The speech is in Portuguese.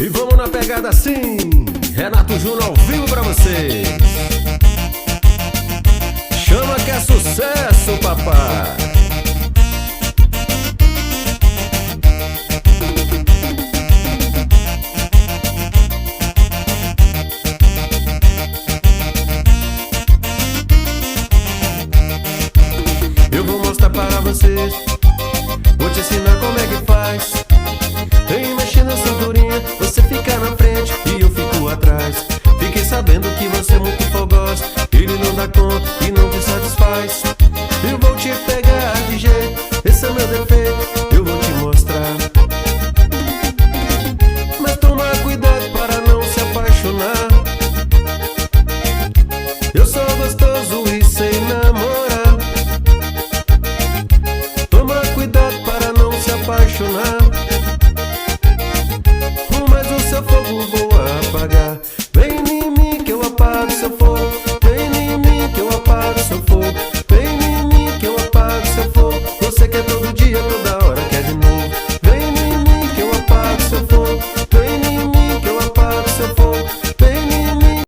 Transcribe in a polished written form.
E vamos na pegada assim, Renato Júnior ao vivo pra vocês. Chama que é sucesso, papai. Eu vou mostrar para vocês, vou te ensinar como é que faz. Vem mexendo a cinturinha, você fica na frente e eu fico atrás. Fiquei sabendo que você é muito fogosa, ele não dá conta e não te satisfaz. Eu vou te pegar de jeito, esse é meu defeito, eu vou te mostrar. Mas toma cuidado para não se apaixonar. Eu sou gostoso e sei namorar. Toma cuidado para não se apaixonar. Mas o seu fogo vou apagar. Vem em mim que eu apago seu fogo. Vem em mim que eu apago seu fogo.